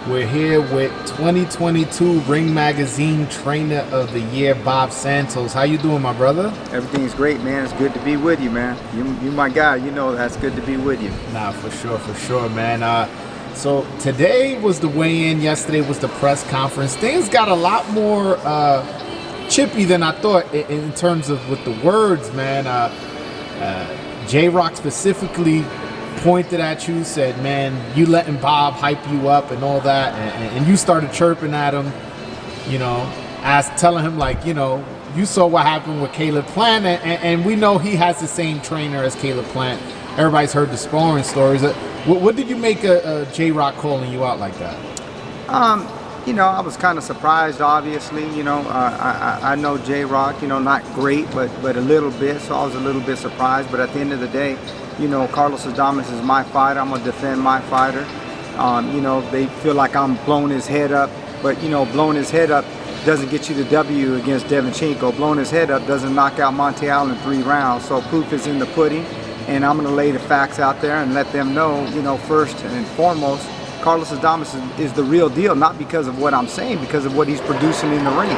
We're here with 2022 Ring Magazine Trainer of the Year, Bob Santos. How you doing, my brother? Everything's great, man. It's good to be with you, man. You my guy. You know that's good to be with you. Nah, for sure, man. So today was the weigh-in. Yesterday was the press conference. Things got a lot more chippy than I thought in terms of with the words, man. J-Rock specifically pointed at you, said, man, you letting Bob hype you up and all that, and you started chirping at him, you know, telling him, like, you know, you saw what happened with Caleb Plant, and we know he has the same trainer as Caleb Plant. Everybody's heard the sparring stories. What did you make of J-Rock calling you out like that? You know, I was kind of surprised, obviously. You know, I know J-Rock, you know, not great, but a little bit, so I was a little bit surprised. But at the end of the day, you know, Carlos Adames is my fighter. I'm going to defend my fighter. You know, they feel like I'm blowing his head up, but, you know, blowing his head up doesn't get you the W against Devinchenko. Blowing his head up doesn't knock out Montiel in 3 rounds. So proof is in the pudding, and I'm going to lay the facts out there and let them know, you know, first and foremost, Carlos Adames is the real deal, not because of what I'm saying, because of what he's producing in the ring.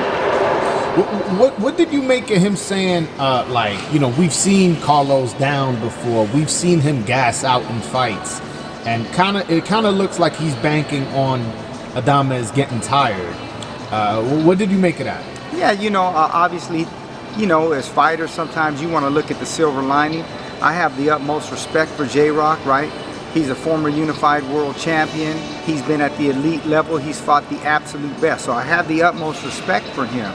What did you make of him saying, like, you know, we've seen Carlos down before, we've seen him gas out in fights, and it kind of looks like he's banking on Adames getting tired. What did you make of that? Yeah, you know, obviously, you know, as fighters, sometimes you want to look at the silver lining. I have the utmost respect for J-Rock, right? He's a former unified world champion. He's been at the elite level. He's fought the absolute best. So I have the utmost respect for him.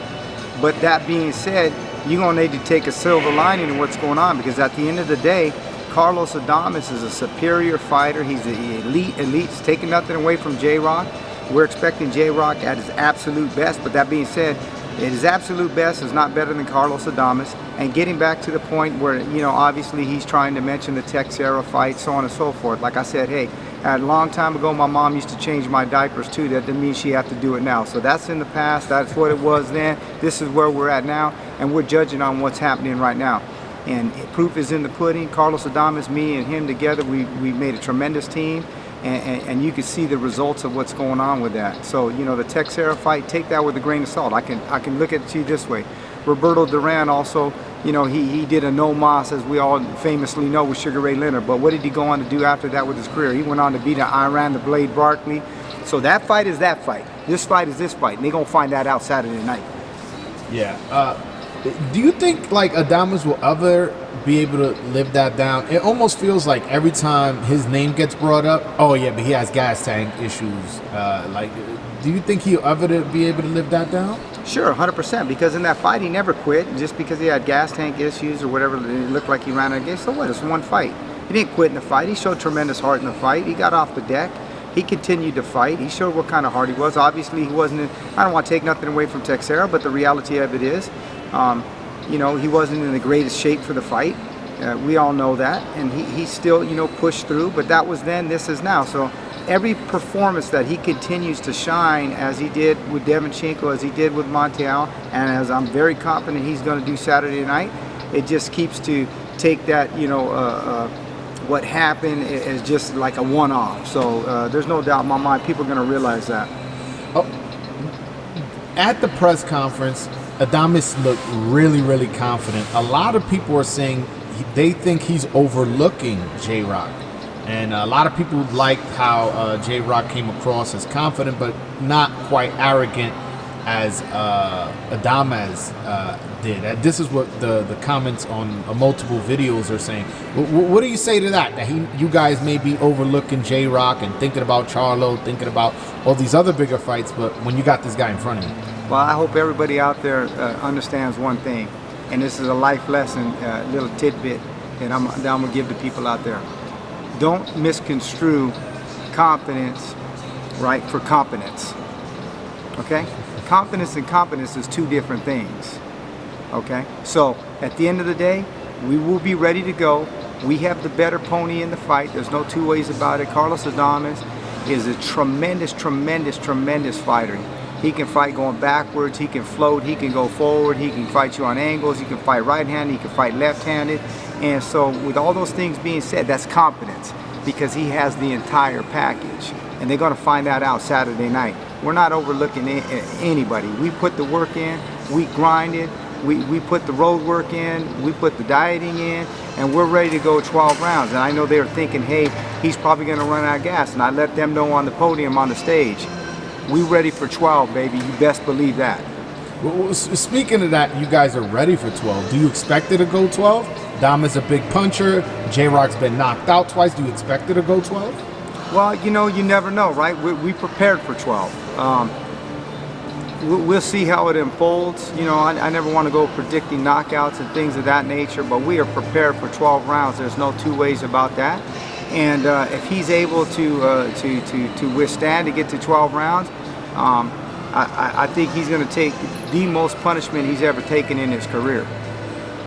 But that being said, you're going to need to take a silver lining in what's going on, because at the end of the day, Carlos Adames is a superior fighter. He's the elite. He's taking nothing away from J-Rock. We're expecting J-Rock at his absolute best. But that being said, his absolute best is not better than Carlos Adames. And getting back to the point where, you know, obviously he's trying to mention the Texera fight, so on and so forth. Like I said, hey, a long time ago, my mom used to change my diapers too. That didn't mean she had to do it now. So that's in the past. That's what it was then. This is where we're at now. And we're judging on what's happening right now. And proof is in the pudding. Carlos Adames, me and him together, we made a tremendous team. And you can see the results of what's going on with that. So, you know, the Texera fight, take that with a grain of salt. I can look at it to you this way. Roberto Duran also, you know, he did a no mas, as we all famously know, with Sugar Ray Leonard. But what did he go on to do after that with his career? He went on to beat Iran the Blade Barkley. So that fight is that fight. This fight is this fight. And they're going to find that out Saturday night. Yeah. Do you think, like, Adames will ever be able to live that down? It almost feels like every time his name gets brought up, oh yeah, but he has gas tank issues. Like, do you think he'll ever be able to live that down? Sure, 100%, because in that fight he never quit. Just because he had gas tank issues or whatever, it looked like he ran out of gas. So what? It's one fight. He didn't quit in the fight. He showed tremendous heart in the fight. He got off the deck. He continued to fight. He showed what kind of heart he was. Obviously, he wasn't I don't want to take nothing away from Texera, but the reality of it is, you know, he wasn't in the greatest shape for the fight. We all know that. And he still, you know, pushed through. But that was then, this is now. So every performance that he continues to shine, as he did with Devinchenko, as he did with Montiel, and as I'm very confident he's going to do Saturday night, it just keeps to take that, you know, what happened is just like a one-off. So there's no doubt in my mind people are going to realize that. Oh, at the press conference, Adames looked really confident. A lot of people are saying they think he's overlooking J-Rock. And a lot of people liked how J-Rock came across as confident, but not quite arrogant as Adames did. This is what the comments on multiple videos are saying. What do you say to that? That you guys may be overlooking J-Rock and thinking about Charlo, thinking about all these other bigger fights, but when you got this guy in front of you? Well, I hope everybody out there understands one thing, and this is a life lesson, little tidbit that I'm going to give to people out there. Don't misconstrue confidence, right, for competence. Okay? Confidence and competence is two different things. Okay? So, at the end of the day, we will be ready to go. We have the better pony in the fight. There's no two ways about it. Carlos Adames is a tremendous fighter. He can fight going backwards, he can float, he can go forward, he can fight you on angles, he can fight right-handed, he can fight left-handed. And so with all those things being said, that's competence, because he has the entire package. and they're going to find that out Saturday night. We're not overlooking anybody. We put the work in, we grind it, we put the road work in, we put the dieting in, and we're ready to go 12 rounds. And I know they were thinking, hey, he's probably going to run out of gas. And I let them know on the podium, on the stage, we ready for 12, baby. You best believe that. Well, speaking of that, you guys are ready for 12. Do you expect it to go 12? Dom is a big puncher. J-Rock's been knocked out twice. Do you expect it to go 12? Well, you know, you never know, right? We prepared for 12. We'll see how it unfolds. You know, I never want to go predicting knockouts and things of that nature, but we are prepared for 12 rounds. There's no two ways about that. And if he's able to withstand to get to 12 rounds, I think he's going to take the most punishment he's ever taken in his career.